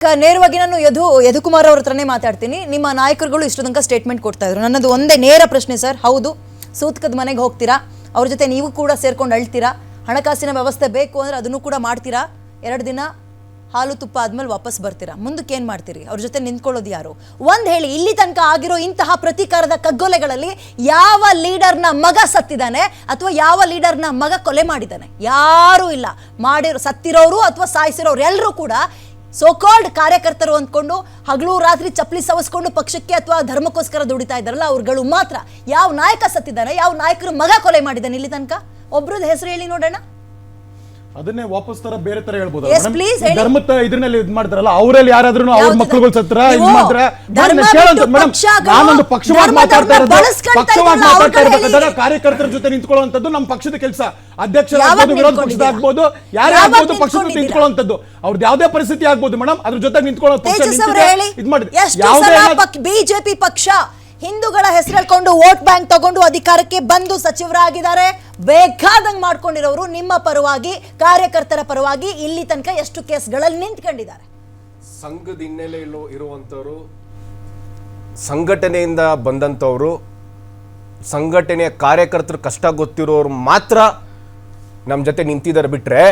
ನೇರವಾಗಿ ನಾನು ಯದುಕುಮಾರ್ ಅವ್ರ ಹತ್ರನೇ ಮಾತಾಡ್ತೀನಿ. ನಿಮ್ಮ ನಾಯಕರುಗಳು ಇಷ್ಟು ತನಕ ಸ್ಟೇಟ್ಮೆಂಟ್ ಕೊಡ್ತಾ ಇದ್ರು. ನನ್ನದು ಒಂದೇ ನೇರ ಪ್ರಶ್ನೆ ಸರ್, ಹೌದು ಸೂತಕದ ಮನೆಗೆ ಹೋಗ್ತೀರಾ, ಅವ್ರ ಜೊತೆ ನೀವು ಕೂಡ ಸೇರ್ಕೊಂಡು ಅಳ್ತೀರಾ, ಹಣಕಾಸಿನ ವ್ಯವಸ್ಥೆ ಬೇಕು ಅಂದ್ರೆ ಅದನ್ನು ಕೂಡ ಮಾಡ್ತೀರಾ, 2 ದಿನ ಹಾಲು ತುಪ್ಪ ಆದ್ಮೇಲೆ ವಾಪಸ್ ಬರ್ತೀರಾ, ಮುಂದಕ್ಕೆ ಏನ್ ಮಾಡ್ತೀರಿ? ಅವ್ರ ಜೊತೆ ನಿಂತ್ಕೊಳ್ಳೋದು ಯಾರು? ಒಂದ್ ಹೇಳಿ, ಇಲ್ಲಿ ತನಕ ಆಗಿರೋ ಇಂತಹ ಪ್ರತೀಕಾರದ ಕಗ್ಗೊಲೆಗಳಲ್ಲಿ ಯಾವ ಲೀಡರ್ನ ಮಗ ಸತ್ತಿದ್ದಾನೆ ಅಥವಾ ಯಾವ ಲೀಡರ್ನ ಮಗ ಕೊಲೆ ಮಾಡಿದ್ದಾನೆ? ಯಾರೂ ಇಲ್ಲ. ಮಾಡಿರೋ ಸತ್ತಿರೋರು ಅಥವಾ ಸಾಯಿಸಿರೋರು ಎಲ್ಲರೂ ಕೂಡ ಸೋಕಾಲ್ಡ್ ಕಾರ್ಯಕರ್ತರು ಅಂದ್ಕೊಂಡು ಹಗಲು ರಾತ್ರಿ ಚಪ್ಪಲಿ ಸವಸ್ಕೊಂಡು ಪಕ್ಷಕ್ಕೆ ಅಥವಾ ಧರ್ಮಕ್ಕೋಸ್ಕರ ದುಡಿತಾ ಇದ್ದಾರಲ್ಲ ಅವ್ರುಗಳು ಮಾತ್ರ. ಯಾವ ನಾಯಕ ಸತ್ತಿದ್ದಾನೆ, ಯಾವ ನಾಯಕರ ಮಗ ಕೊಲೆ ಮಾಡಿದ್ದಾನೆ ಇಲ್ಲಿ ತನಕ? ಒಬ್ರದ್ದು ಹೆಸರು ಹೇಳಿ ನೋಡೋಣ. ಅದನ್ನೇ ವಾಪಸ್ ತರ ಬೇರೆ ತರ ಹೇಳ್ಬೋದು. ಧರ್ಮದ ಇದ್ರಲ್ಲಿ ಇದ್ ಮಾಡ್ತಾರಲ್ಲ, ಅವರಲ್ಲಿ ಯಾರಾದ್ರೂ ಅವ್ರ ಮಕ್ಕಳುಗಳು ಸತ್ರ ಇದ್ ಮಾಡ್ತಾರ. ನಾನೊಂದು ಪಕ್ಷವಾಗಿ ಮಾತಾಡ್ತಾ ಇರೋದು, ಕಾರ್ಯಕರ್ತರ ಜೊತೆ ನಿಂತ್ಕೊಳ್ಳುವಂತದ್ದು ನಮ್ಮ ಪಕ್ಷದ ಕೆಲಸ. ಅಧ್ಯಕ್ಷರಾಗ್ಬೋದು, ವಿರೋಧ ಪಕ್ಷದ ಆಗ್ಬೋದು, ಯಾರೇ ಆಗ್ಬೋದು, ಪಕ್ಷದ ಜೊತೆ ನಿಂತ್ಕೊಳ್ಳುವಂತದ್ದು ಅವ್ರದ್ದು ಯಾವುದೇ ಪರಿಸ್ಥಿತಿ ಆಗ್ಬೋದು ಮೇಡಮ್, ಅದ್ರ ಜೊತೆ ನಿಂತ್ಕೊಳ್ಳೋ ಬಿಜೆಪಿ ಪಕ್ಷ ಹಿಂದೂಗಳ ಹೆಸರು ಹೇಳ್ಕೊಂಡು ವೋಟ್ ಬ್ಯಾಂಕ್ ತಗೊಂಡು ಅಧಿಕಾರಕ್ಕೆ ಬಂದು ಸಚಿವರಾಗಿದ್ದಾರೆ. ಬೇಕಾದಂಗ್ ಮಾಡ್ಕೊಂಡಿರೋರು ನಿಮ್ಮ ಪರವಾಗಿ, ಕಾರ್ಯಕರ್ತರ ಪರವಾಗಿ ಇಲ್ಲಿ ತನಕ ಎಷ್ಟು ಕೇಸ್ಗಳಲ್ಲಿ ನಿಂತ್ಕೊಂಡಿದ್ದಾರೆ? ಸಂಘದ ಹಿನ್ನೆಲೆ ಇರುವಂತವರು, ಸಂಘಟನೆಯಿಂದ ಬಂದಂತವರು, ಸಂಘಟನೆಯ ಕಾರ್ಯಕರ್ತರು ಕಷ್ಟ ಗೊತ್ತಿರೋರು ಮಾತ್ರ ನಮ್ಮ ಜೊತೆ ನಿಂತಿದ್ದಾರೆ. ಬಿಟ್ರೆ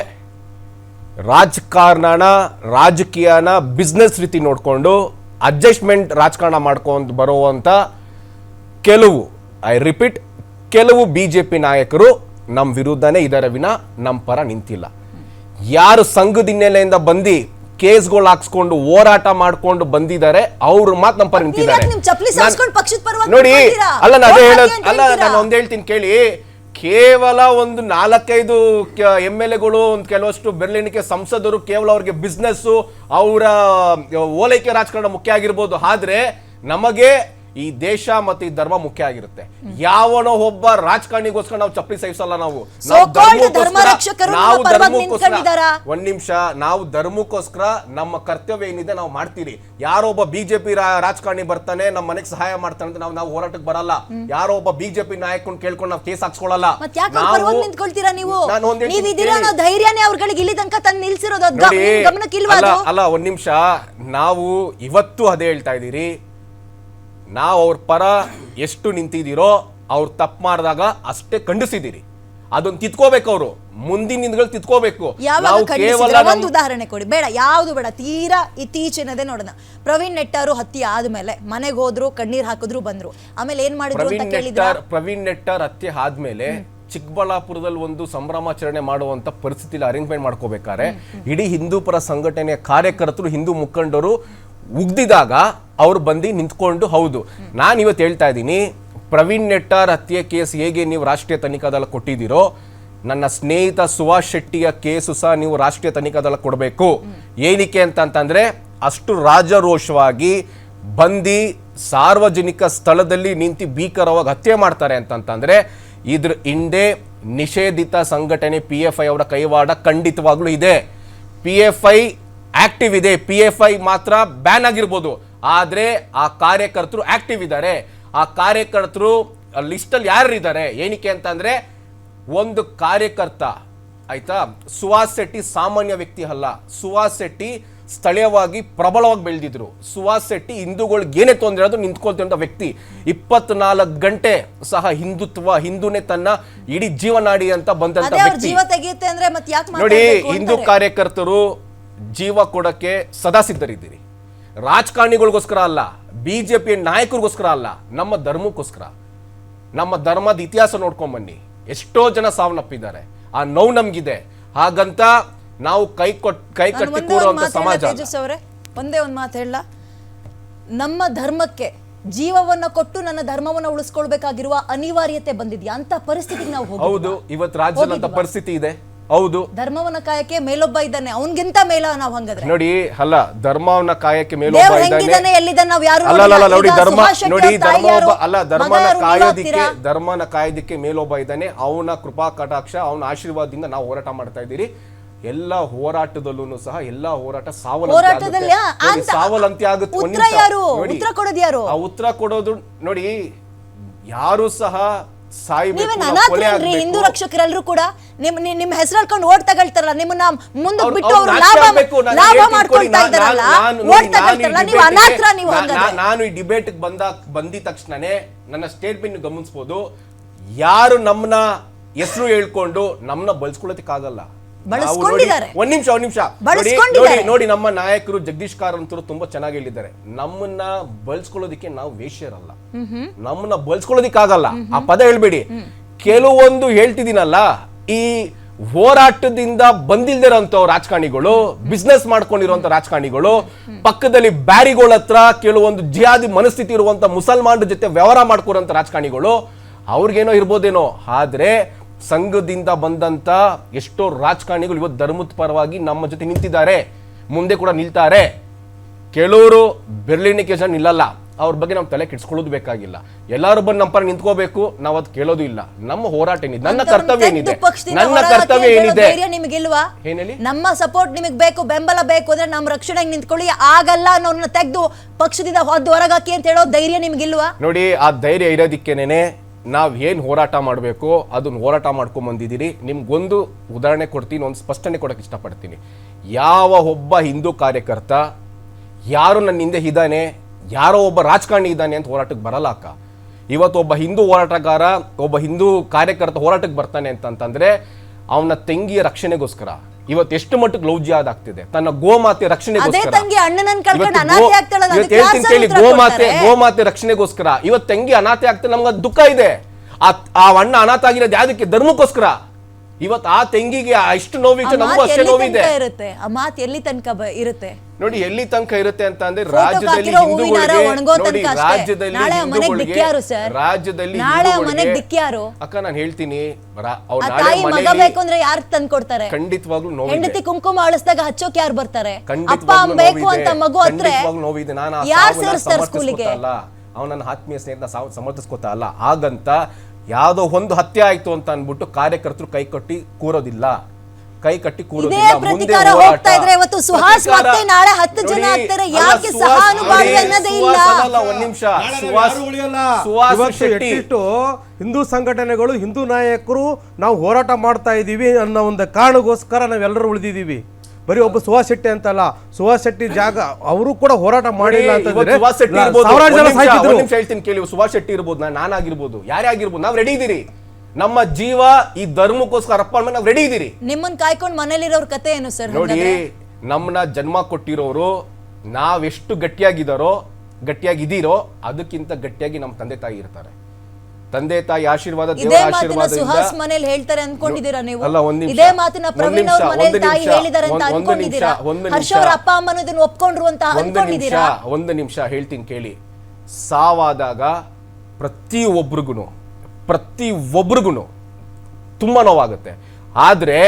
ರಾಜಕಾರಣ, ರಾಜಕೀಯನ ಬಿಸ್ನೆಸ್ ರೀತಿ ನೋಡ್ಕೊಂಡು ಅಡ್ಜಸ್ಟ್ಮೆಂಟ್ ರಾಜಕಾರಣ ಮಾಡ್ಕೊಂಡು ಬರುವಂತ ಕೆಲವು ಬಿಜೆಪಿ ನಾಯಕರು ನಮ್ಮ ವಿರುದ್ಧನೇ ಇದ್ದಾರೆ ವಿನ ನಮ್ಮ ಪರ ನಿಂತಿಲ್ಲ. ಯಾರು ಸಂಘದ ಹಿನ್ನೆಲೆಯಿಂದ ಬಂದು ಕೇಸ್ಗಳು ಹಾಕ್ಸ್ಕೊಂಡು ಹೋರಾಟ ಮಾಡ್ಕೊಂಡು ಬಂದಿದ್ದಾರೆ ಅವ್ರು ಮಾತ್ರ ನಮ್ಮ ಪರ ನಿಂತಿದ್ದಾರೆ. ನೋಡಿ, ಅಲ್ಲ ನಾನು ಒಂದ್ ಹೇಳ್ತೀನಿ ಕೇಳಿ. ಕೇವಲ ಒಂದು 4-5 MLAಗಳು, ಒಂದು ಕೆಲವಷ್ಟು ಬೆರಳೆಣಿಕೆ ಸಂಸದರು ಕೇವಲ ಅವ್ರಿಗೆ ಬಿಸ್ನೆಸ್, ಅವರ ಓಲೈಕೆ ರಾಜಕಾರಣ ಮುಖ್ಯ ಆಗಿರ್ಬೋದು. ಆದ್ರೆ ನಮಗೆ ಈ ದೇಶ ಮತ್ತೆ ಈ ಧರ್ಮ ಮುಖ್ಯ ಆಗಿರುತ್ತೆ. ಯಾವನೋ ಒಬ್ಬ ರಾಜಕಾರಣಿಗೋಸ್ಕರ ನಾವು ಚಪ್ಪಲಿ ಸಹಿಸಲ್ಲ. ನಾವು ಒಂದ್ ನಿಮಿಷ, ನಾವು ಧರ್ಮಕ್ಕೋಸ್ಕರ ನಮ್ಮ ಕರ್ತವ್ಯ ಏನಿದೆ ನಾವು ಮಾಡ್ತೀರಿ. ಯಾರೋ ಒಬ್ಬ ಬಿಜೆಪಿ ರಾಜಕಾರಣಿ ಬರ್ತಾನೆ ನಮ್ಮ ಮನೆಗೆ ಸಹಾಯ ಮಾಡ್ತಾನೆ ಅಂತ ನಾವು ಹೋರಾಟಕ್ಕೆ ಬರಲ್ಲ. ಯಾರೋ ಒಬ್ಬ ಬಿಜೆಪಿ ನಾಯಕನ್ ಕೇಳ್ಕೊಂಡು ನಾವು ಕೇಸ್ ಹಾಕ್ಸ್ಕೊಳ್ಳಲ್ಲ. ಅಲ್ಲ, ಒಂದ್ ನಿಮಿಷ, ನಾವು ಇವತ್ತು ಅದೇ ಹೇಳ್ತಾ ಇದೀರಿ. ನಾವು ಅವ್ರ ಪರ ಎಷ್ಟು ನಿಂತಿದ್ದೀರೋ, ಅವ್ರು ತಪ್ಪು ಮಾಡಿದಾಗ ಅಷ್ಟೇ ಖಂಡಿಸಿದಿರಿ. ಅದನ್ನ ತಿತ್ಕೋಬೇಕು, ಅವರು ಮುಂದಿನ ದಿನಗಳು ತಿತ್ಕೋಬೇಕು. ಒಂದು ಉದಾಹರಣೆ ಕೊಡಿ. ಬೇಡ, ಯಾವ್ದು ಬೇಡ, ತೀರಾ ಇತ್ತೀಚಿನದೇ ನೋಡೋಣ. ಪ್ರವೀಣ್ ನೆಟ್ಟಾರು ಹತ್ಯೆ ಆದ್ಮೇಲೆ ಮನೆಗೆ ಹೋದ್ರು, ಕಣ್ಣೀರ್ ಹಾಕಿದ್ರು, ಬಂದ್ರು. ಆಮೇಲೆ ಏನ್ ಮಾಡಿದ್ರು ಅಂತ ಕೇಳಿದ್ರೆ, ಪ್ರವೀಣ್ ನೆಟ್ಟಾರ್ ಹತ್ಯೆ ಆದ್ಮೇಲೆ ಚಿಕ್ಕಬಳ್ಳಾಪುರದಲ್ಲಿ ಒಂದು ಸಂಭ್ರಮಾಚರಣೆ ಮಾಡುವಂತ ಪರಿಸ್ಥಿತಿ ಅರೇಂಜ್ಮೆಂಟ್ ಮಾಡ್ಕೋಬೇಕಾದ್ರೆ ಇಡೀ ಹಿಂದೂ ಪರ ಸಂಘಟನೆಯ ಕಾರ್ಯಕರ್ತರು, ಹಿಂದೂ ಮುಖಂಡರು ಉಗ್ದಿದಾಗ ಅವ್ರು ಬಂದು ನಿಂತ್ಕೊಂಡು, ಹೌದು ನಾನು ಇವತ್ತು ಹೇಳ್ತಾ ಇದ್ದೀನಿ, ಪ್ರವೀಣ್ ನೆಟ್ಟಾರ್ ಹತ್ಯೆ ಕೇಸ್ ಹೇಗೆ ನೀವು ರಾಷ್ಟ್ರೀಯ ತನಿಖಾ ದಳ ಕೊಟ್ಟಿದ್ದೀರೋ, ನನ್ನ ಸ್ನೇಹಿತ ಸುಭಾಷ್ ಶೆಟ್ಟಿಯ ಕೇಸು ಸಹ ನೀವು ರಾಷ್ಟ್ರೀಯ ತನಿಖಾ ದಳ ಕೊಡಬೇಕು. ಏನಕ್ಕೆ ಅಂತಂದ್ರೆ ಅಷ್ಟು ರಾಜರೋಷವಾಗಿ ಬಂದು ಸಾರ್ವಜನಿಕ ಸ್ಥಳದಲ್ಲಿ ನಿಂತು ಭೀಕರವಾಗಿ ಹತ್ಯೆ ಮಾಡ್ತಾರೆ ಅಂತಂದ್ರೆ ಇದ್ರ ಹಿಂದೆ ನಿಷೇಧಿತ ಸಂಘಟನೆ PFI ಅವರ ಕೈವಾಡ ಖಂಡಿತವಾಗ್ಲೂ ಇದೆ. PFI ಆಕ್ಟಿವ್ ಇದೆ. PFI ಮಾತ್ರ ಬ್ಯಾನ್ ಆಗಿರ್ಬೋದು, ಆದ್ರೆ ಆ ಕಾರ್ಯಕರ್ತರು ಆಕ್ಟಿವ್ ಇದ್ದಾರೆ. ಆ ಕಾರ್ಯಕರ್ತರು ಲಿಸ್ಟ್ ಅಲ್ಲಿ ಯಾರು ಇದ್ದಾರೆ? ಏನಕ್ಕೆ ಅಂತಂದ್ರೆ, ಒಂದು ಕಾರ್ಯಕರ್ತ ಆಯ್ತಾ, ಸುಹಾಸ್ ಶೆಟ್ಟಿ ಸಾಮಾನ್ಯ ವ್ಯಕ್ತಿ ಅಲ್ಲ. ಸುಹಾಸ್ ಶೆಟ್ಟಿ ಸ್ಥಳೀಯವಾಗಿ ಪ್ರಬಲವಾಗಿ ಬೆಳೆದಿದ್ರು. ಸುಹಾಸ್ ಶೆಟ್ಟಿ ಹಿಂದೂಗಳಿಗೆ ಏನೇ ತೊಂದರೆ ಅದು ನಿಂತ್ಕೊಳ್ತಿರೋ ವ್ಯಕ್ತಿ. 24 ಗಂಟೆ ಸಹ ಹಿಂದೂನೇ ತನ್ನ ಇಡೀ ಜೀವನಾಡಿ ಅಂತ ಬಂದಂತ ವ್ಯಕ್ತಿ. ನೋಡಿ, ಹಿಂದೂ ಕಾರ್ಯಕರ್ತರು ಜೀವ ಕೊಡಕ್ಕೆ ಸದಾ ಸಿದ್ಧರಿದ್ದೀರಿ. ರಾಜಕಾರಣಿಗಳಿಗೋಸ್ಕರ ಅಲ್ಲ, ಬಿಜೆಪಿ ನಾಯಕರಿಗೋಸ್ಕರ ಅಲ್ಲ, ನಮ್ಮ ಧರ್ಮಕ್ಕೋಸ್ಕರ. ನಮ್ಮ ಧರ್ಮದ ಇತಿಹಾಸ ನೋಡ್ಕೊಂಡ್ ಬನ್ನಿ, ಎಷ್ಟೋ ಜನ ಸಾವನ್ನಪ್ಪಿದ್ದಾರೆ. ಆ ನೋವು ನಮ್ಗಿದೆ. ಹಾಗಂತ ನಾವು ಕೈ ಕಟ್ಟಿ ಕೂರುವಂತ ಸಮಾಜ. ಒಂದೇ ಒಂದು ಮಾತು ಹೇಳ, ನಮ್ಮ ಧರ್ಮಕ್ಕೆ ಜೀವವನ್ನ ಕೊಟ್ಟು ನನ್ನ ಧರ್ಮವನ್ನ ಉಳಿಸ್ಕೊಳ್ಬೇಕಾಗಿರುವ ಅನಿವಾರ್ಯತೆ ಬಂದಿದ್ಯಾ ಅಂತ ಪರಿಸ್ಥಿತಿಗೆ ನಾವು ಹೋಗ್ತೀವಿ. ಹೌದು, ಇವತ್ತು ರಾಜ್ಯದಲ್ಲಿ ಅಂತ ಪರಿಸ್ಥಿತಿ ಇದೆ. ಹೌದು, ಧರ್ಮವನ್ನ ಕಾಯಕ್ಕೆ ಮೇಲೊಬ್ಬ ಇದ್ದಾನೆ, ಅವನ್ಗಿಂತ ಮೇಲ ನಾವು ಹಂಗಾದ್ರೆ ನೋಡಿ. ಅಲ್ಲ, ಧರ್ಮವನ್ನ ಕಾಯಕ್ಕೆ ಮೇಲೊಬ್ಬ ಇದ್ದಾನೆ. ಅಲ್ಲ, ನೋಡಿ, ಧರ್ಮನ ಕಾಯೋದಿಕ್ಕೆ ಮೇಲೊಬ್ಬ ಇದ್ದಾನೆ. ಅವನ ಕೃಪಾ ಕಟಾಕ್ಷ, ಅವನ ಆಶೀರ್ವಾದದಿಂದ ನಾವು ಹೋರಾಟ ಮಾಡ್ತಾ ಇದ್ದೀರಿ. ಎಲ್ಲ ಹೋರಾಟದಲ್ಲೂ ಸಹ ಎಲ್ಲಾ ಹೋರಾಟ ಸಾವಲಂತಿ ಆಗುತ್ತೆ. ಉತ್ತರ ಆ ಉತ್ತರ ಕೊಡೋದು ನೋಡಿ, ಯಾರು ಸಹ ಸಾಯ್ಬೇಕು, ನೀವೇನ್ ನಾವು ಕೊಲೆ ಅನಾಥರೇನ್ರಿ? ಆಗ್ಬೇಕು. ಹಿಂದೂ ರಕ್ಷಕರೆಲ್ಲರೂ ಕೂಡ ನಿಮ್ಮ ಹೆಸರು ಹೇಳ್ಕೊಂಡು ಓಟ್ ತಗೊಳ್ತಾರಲ್ಲ, ನಿಮ್ಮನ್ನ ಮುಂದಕ್ಕೆ ಅವ್ರು ಬಿಟ್ಟು ಅವರು ನಾಚಿಕೆ ಆಗ್ಬೇಕು. ನಾನು ಲಾಭ ಹೇಳ್ತೀನಿ ಮಾಡ್ಕೊಳ್ತಾ ಕೊಡಿ, ಇದಾರಲ್ಲ, ನಾನು ಓಟ್ ತಗೊಳ್ತಾರಲ್ಲ, ನೀವು ಅನಾಥರ. ನೀವು ನಾನು ಈ ಡಿಬೇಟ್ ಬಂದಿದ ತಕ್ಷಣನೇ ನನ್ನ ಸ್ಟೇಟ್ಮೆಂಟ್ ಗಮನಿಸಬಹುದು. ಯಾರು ನಮ್ಮನ್ನ ಹೆಸರು ಹೇಳ್ಕೊಂಡು ನಮ್ಮನ್ನ ಬಳಸ್ಕೊಳ್ಳೋದಕ್ಕಾಗಲ್ಲ. ಬಳಸ್ಕೊಂಡಿದ್ದಾರೆ. ಒಂದ್ ನಿಮಿಷ ಬಳಸ್ಕೊಂಡಿದ್ದಾರೆ. ನೋಡಿ ನಮ್ಮ ನಾಯಕರು ಜಗದೀಶ್ ಕಾರಂತರು ತುಂಬಾ ಚೆನ್ನಾಗಿ ಹೇಳಿದ್ದಾರೆ. ನಮ್ಮನ್ನ ಬಳಸ್ಕೊಳ್ಳೋದಿಕ್ಕೆ ನಾವು ವೇಶ್ಯರಲ್ಲ, ನಮ್ಮನ್ನ ಬಳಸ್ಕೊಳ್ಳೋದಿಕ್ಕಾಗಲ್ಲ. ಆ ಪದ ಹೇಳ್ಬೇಡಿ. ಕೆಲವೊಂದು ಹೇಳ್ತಿದ್ದೀನಲ್ಲ, ಈ ಹೋರಾಟದಿಂದ ಬಂದಿಲ್ದಿರೋಂಥ ರಾಜಕಾರಣಿಗಳು, ಬಿಸ್ನೆಸ್ ಮಾಡ್ಕೊಂಡಿರುವಂತ ರಾಜಕಾರಣಿಗಳು, ಪಕ್ಕದಲ್ಲಿ ಬ್ಯಾರಿಗಳ ಹತ್ರ ಕೆಲವೊಂದು ಜಿಹಾದಿ ಮನಸ್ಥಿತಿ ಇರುವಂತ ಮುಸಲ್ಮಾನರ ಜೊತೆ ವ್ಯವಹಾರ ಮಾಡ್ಕೊಡುವಂತ ರಾಜಕಾರಣಿಗಳು, ಅವ್ರಿಗೇನೋ ಇರ್ಬೋದೇನೋ. ಆದ್ರೆ ಸಂಘದಿಂದ ಬಂದಂತ ಎಷ್ಟೋ ರಾಜಕಾರಣಿಗಳು ಇವತ್ತು ಧರ್ಮದ ಪರವಾಗಿ ನಮ್ಮ ಜೊತೆ ನಿಂತಿದ್ದಾರೆ, ಮುಂದೆ ಕೂಡ ನಿಲ್ತಾರೆ. ಕೆಲವರು ಬೆರ್ಲಿನಿಗೆ ಜನ ನಿಲ್ಲಲ್ಲ, ಅವ್ರ ಬಗ್ಗೆ ನಾವು ತಲೆ ಕೆಡ್ಸ್ಕೊಳ್ಳೋದು ಬೇಕಾಗಿಲ್ಲ. ಎಲ್ಲರೂ ಬಂದು ನಮ್ಮ ಪರ ನಿಂತ್ಕೋಬೇಕು, ನಾವು ಅದು ಕೇಳೋದು ಇಲ್ಲ. ನಮ್ಮ ಹೋರಾಟ ಏನಿದೆ, ನನ್ನ ಕರ್ತವ್ಯ ಏನಿದೆ, ನನ್ನ ಕರ್ತವ್ಯ ಏನಿದೆ ನಿಮಗಿಲ್ವಾ? ಏನ್ ಹೇಳಿ? ನಮ್ಮ ಸಪೋರ್ಟ್ ನಿಮಗೆ ಬೇಕು, ಬೆಂಬಲ ಬೇಕು ಅಂದ್ರೆ ನಮ್ಮ ರಕ್ಷಣೆಗೆ ನಿಂತ್ಕೊಳ್ಳಿ, ಆಗಲ್ಲ ಅನ್ನೋನ್ನ ತೆಗೆದು ಪಕ್ಷದಿಂದ ಹೊರಗಾಕಿ ಅಂತ ಹೇಳೋ ಧೈರ್ಯ ನಿಮ್ಗಿಲ್ವಾ? ನೋಡಿ, ಆ ಧೈರ್ಯ ಇರೋದಿಕ್ಕೇನೆ ನಾವ್ ಏನ್ ಹೋರಾಟ ಮಾಡಬೇಕು ಅದನ್ನ ಹೋರಾಟ ಮಾಡ್ಕೊಂಡ್ ಬಂದಿದ್ದೀರಿ. ನಿಮ್ಗೊಂದು ಉದಾಹರಣೆ ಕೊಡ್ತೀನಿ, ಒಂದು ಸ್ಪಷ್ಟನೆ ಕೊಡಕ್ಕೆ ಇಷ್ಟಪಡ್ತೀನಿ. ಯಾವ ಒಬ್ಬ ಹಿಂದೂ ಕಾರ್ಯಕರ್ತ ಯಾರು ನನ್ನ ಹಿಂದೆ ಇದ್ದಾನೆ, ಯಾರೋ ಒಬ್ಬ ರಾಜಕಾರಣಿ ಇದ್ದಾನೆ ಅಂತ ಹೋರಾಟಕ್ಕೆ ಬರಲ್ಲ ಅಕ್ಕ. ಇವತ್ತು ಒಬ್ಬ ಹಿಂದೂ ಹೋರಾಟಗಾರ, ಒಬ್ಬ ಹಿಂದೂ ಕಾರ್ಯಕರ್ತ ಹೋರಾಟಕ್ಕೆ ಬರ್ತಾನೆ ಅಂತಂದ್ರೆ ಅವನ ತಂಗಿಯ ರಕ್ಷಣೆಗೋಸ್ಕರ. ಇವತ್ತು ಎಷ್ಟು ಮಟ್ಟಕ್ಕೆ ಲವ್ ಜಿಹಾದ್ ಆಗ್ತಿದೆ, ತನ್ನ ಗೋಮಾತೆ ರಕ್ಷಣೆಗೋಸ್ಕರ. ಗೋಮಾತೆ ರಕ್ಷಣೆಗೋಸ್ಕರ ಇವತ್ತು ತಂಗಿ ಅನಾಥೆ ಆಗ್ತದೆ. ನಮ್ಗೆ ದುಃಖ ಇದೆ. ಆ ಅಣ್ಣ ಅನಾಥ ಆಗಿರೋದು ಯಾವ್ದಕ್ಕೆ? ಧರ್ಮಕ್ಕೋಸ್ಕರ. ಇವತ್ತು ಆ ತಂಗಿಗೆ ಎಷ್ಟು ನೋವಿದೆ, ನಮಗೂ ಅಷ್ಟೇ ನೋವಿದೆ. ಆ ಮಾತು ಎಲ್ಲಿ ತನಕ ಇರುತ್ತೆ ನೋಡಿ, ಎಲ್ಲಿ ತನಕ ಇರುತ್ತೆ ಅಂತ ಅಂದ್ರೆ ರಾಜ್ಯದಲ್ಲಿ ಅಕ್ಕ ನಾನು ಹೇಳ್ತೀನಿ, ಯಾರು ತಂದು ಕೊಡ್ತಾರೆ? ಖಂಡಿತವಾಗ್ಲೂ ನೋವು, ಹೆಂಡತಿ ಕುಂಕುಮ ಅಳಿಸಿದಾಗ ಹಚ್ಚೋಕ್ ಯಾರು ಬರ್ತಾರೆ? ಅಪ್ಪ ಅಮ್ಮ ಬೇಕು ಅಂತ ಮಗು ಹತ್ರ ನೋವಿದೆ. ನಾನು ಅವನ ಆತ್ಮೀಯ ಸ್ನೇಹಿತ ಸಮರ್ಥಿಸ್ಕೊತಾ ಅಲ್ಲ. ಹಾಗಂತ ಯಾವ್ದೋ ಒಂದು ಹತ್ಯೆ ಆಯ್ತು ಅಂತ ಅನ್ಬಿಟ್ಟು ಕಾರ್ಯಕರ್ತರು ಕೈ ಕಟ್ಟಿ ಕೂರೋದಿಲ್ಲ. ಪ್ರತಿಕಾರ ಹೋಗ್ತಾ ಇದ್ರೆ ಇವತ್ತು ಸುಹಾಸ್ ಮತ್ತೆ ನಾಳೆ 10 ಜನ ಆಗ್ತಾರೆ. ಯಾಕೆ ಸಹಾನುಭೂತಿ ಅನ್ನೋದೇ ಇಲ್ಲ? ಒಂದ್ ನಿಮಿಷ, ಸುಹಾಸ್ ಶೆಟ್ಟಿ ಹಿಂದೂ ಸಂಘಟನೆಗಳು, ಹಿಂದೂ ನಾಯಕರು ನಾವು ಹೋರಾಟ ಮಾಡ್ತಾ ಇದೀವಿ ಅನ್ನೋ ಒಂದು ಕಾರಣಕ್ಕೋಸ್ಕರ ನಾವೆಲ್ಲರೂ ಉಳಿದಿದ್ದೀವಿ. ಬರೀ ಒಬ್ಬ ಸುಹಾಸ್ ಶೆಟ್ಟಿ ಅಂತಲ್ಲ, ಸುಹಾಸ್ ಶೆಟ್ಟಿ ಜಾಗ ಅವರು ಕೂಡ ಹೋರಾಟ ಮಾಡಿಲ್ಲ ಅಂತಂದ್ರೆ ಹೇಳ್ತೀನಿ ಕೇಳಿ. ಸುಹಾಸ್ ಶೆಟ್ಟಿ ಇರ್ಬೋದು, ನಾನಾಗಿರ್ಬೋದು, ಯಾರೇ ಆಗಿರ್ಬೋದು, ನಾವ್ ರೆಡಿ ಇದೀರಿ. ನಮ್ಮ ಜೀವ ಈ ಧರ್ಮಕ್ಕೋಸ್ಕರ ಅರ್ಪಣೆ ನಾವು ರೆಡಿ ಇದೀರಿ. ನಿಮ್ಮನ್ನ ಕಾಯ್ಕೊಂಡು ಮನೇಲಿರೋರ್ ಕತೆ ಏನು ಸರ್? ನೋಡಿ, ನಮ್ಮನ್ನ ಜನ್ಮ ಕೊಟ್ಟಿರೋರು ನಾವೆಷ್ಟು ಗಟ್ಟಿಯಾಗಿದ್ದೀರೋ ಅದಕ್ಕಿಂತ ಗಟ್ಟಿಯಾಗಿ ನಮ್ಮ ತಂದೆ ತಾಯಿ ಇರ್ತಾರೆ. ತಂದೆ ತಾಯಿ ಆಶೀರ್ವಾದ, ದೇವರ ಆಶೀರ್ವಾದದಿಂದ ಸುಹಾಸ್ ಮನೇಲಿ ಹೇಳ್ತಾರೆ ಅನ್ಕೊಂಡಿದ್ದೀರಾ ನೀವು? ಅಲ್ಲ, ಒಂದ್ ನಿಮಿಷ, ಇದೇ ಮಾತನ್ನ ಪ್ರವೀಣ್ ಅವ್ರ ಮನೇಲಿ ತಾಯಿ ಹೇಳಿದಾರೆ ಅಂತ ಅನ್ಕೊಂಡಿದ್ದೀರಾ? ಹರ್ಷ ಅವ್ರ ಅಪ್ಪ ಅಮ್ಮನ ಇದನ್ನ ಒಪ್ಕೊಂಡ್ರು ಅಂತ ಅನ್ಕೊಂಡಿದ್ದೀರಾ? ಒಂದು ನಿಮಿಷ ಹೇಳ್ತೀನಿ ಕೇಳಿ. ಸಾವಾದಾಗ ಪ್ರತಿಯೊಬ್ಬರಿಗೂ ತುಂಬಾ ನೋವಾಗುತ್ತೆ. ಆದ್ರೆ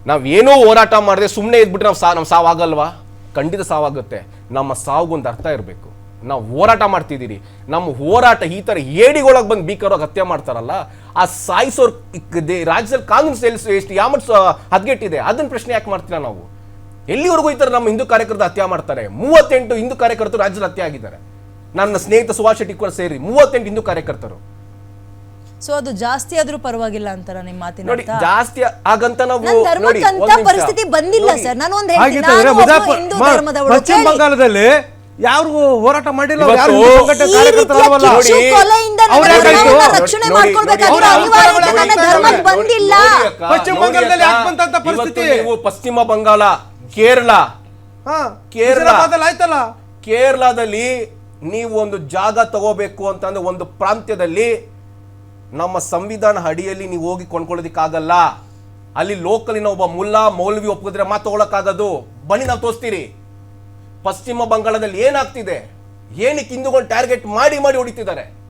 ನಾವ್ ಏನೋ ಹೋರಾಟ ಮಾಡಿದ್ರೆ ಸುಮ್ಮನೆ ಇದ್ಬಿಟ್ರೆ ನಮ್ ಸಾವಾಗಲ್ವಾ? ಖಂಡಿತ ಸಾವಾಗುತ್ತೆ. ನಮ್ಮ ಸಾವುಗೊಂದು ಅರ್ಥ ಇರಬೇಕು. ನಾವು ಹೋರಾಟ ಮಾಡ್ತಿದ್ದೀರಿ. ನಮ್ಮ ಹೋರಾಟ ಈ ತರ ಏಡಿಗೊಳಗೆ ಬಂದು ಭೀಕರವಾಗಿ ಹತ್ಯೆ ಮಾಡ್ತಾರಲ್ಲ, ಆ ಸಾಯಿಸೋರ್ ರಾಜ್ಯದಲ್ಲಿ ಕಾನೂನು ಎಷ್ಟು ಯಾಮಟ್ ಹದ್ಗೆಟ್ಟಿದೆ, ಅದನ್ನ ಪ್ರಶ್ನೆ ಯಾಕೆ ಮಾಡ್ತೀರಾ ನಾವು? ಎಲ್ಲಿವರೆಗೂ ಈ ತರ ನಮ್ಮ ಹಿಂದೂ ಕಾರ್ಯಕರ್ತರು ಹತ್ಯೆ ಮಾಡ್ತಾರೆ? 38 ಹಿಂದೂ ಕಾರ್ಯಕರ್ತರು ರಾಜ್ಯದಲ್ಲಿ ಹತ್ಯೆ ಆಗಿದ್ದಾರೆ. ನನ್ನ ಸ್ನೇಹಿತ ಸುಹಾಸ್ ಶೆಟ್ಟಿ ಕೂಡ ಸೇರಿ 38 ಹಿಂದೂ ಕಾರ್ಯಕರ್ತರು. ಸೊ ಅದು ಜಾಸ್ತಿ ಆದ್ರೂ ಪರವಾಗಿಲ್ಲ ಅಂತಾರ ನಿಮ್ಮ ಮಾತಿನ ನೋಡಿ, ಜಾಸ್ತಿ ಆಗಂತ ನಾವು ಧರ್ಮಕ್ಕಂತ ಪರಿಸ್ಥಿತಿ ಬಂದಿಲ್ಲ ಸರ್. ನಾನು ಒಂದು ಪಶ್ಚಿಮ ಬಂಗಾಳದಲ್ಲಿ ಯಾರು ಹೋರಾಟ ಮಾಡಿಲ್ಲ, ಪಶ್ಚಿಮ ಬಂಗಾಳದಲ್ಲಿ ಆಗ್ಬಂತ ಪರಿಸ್ಥಿತಿ. ಪಶ್ಚಿಮ ಬಂಗಾಳ, ಕೇರಳ ಆಯ್ತಲ್ಲ, ಕೇರಳದಲ್ಲಿ ನೀವು ಒಂದು ಜಾಗ ತಗೋಬೇಕು ಅಂತಂದ್ರೆ ಒಂದು ಪ್ರಾಂತ್ಯದಲ್ಲಿ ನಮ್ಮ ಸಂವಿಧಾನ ಅಡಿಯಲ್ಲಿ ನೀವು ಹೋಗಿ ಕೊಂಡ್ಕೊಳ್ಳೋದಿಕ್ಕಾಗಲ್ಲ. ಅಲ್ಲಿ ಲೋಕಲಿನ ಒಬ್ಬ ಮುಲ್ಲಾ ಮೌಲ್ವಿ ಒಪ್ಪಿದ್ರೆ ಮಾತು ತಗೊಳಕ್ಕಾಗದು. ಬನ್ನಿ ನಾವು ತೋರಿಸ್ತೀರಿ. ಪಶ್ಚಿಮ ಬಂಗಾಳದಲ್ಲಿ ಏನಾಗ್ತಿದೆ, ಏನಕ್ಕೆ ಹಿಂದೂಗಳು ಟಾರ್ಗೆಟ್ ಮಾಡಿ ಹೊಡಿತಿದ್ದಾರೆ.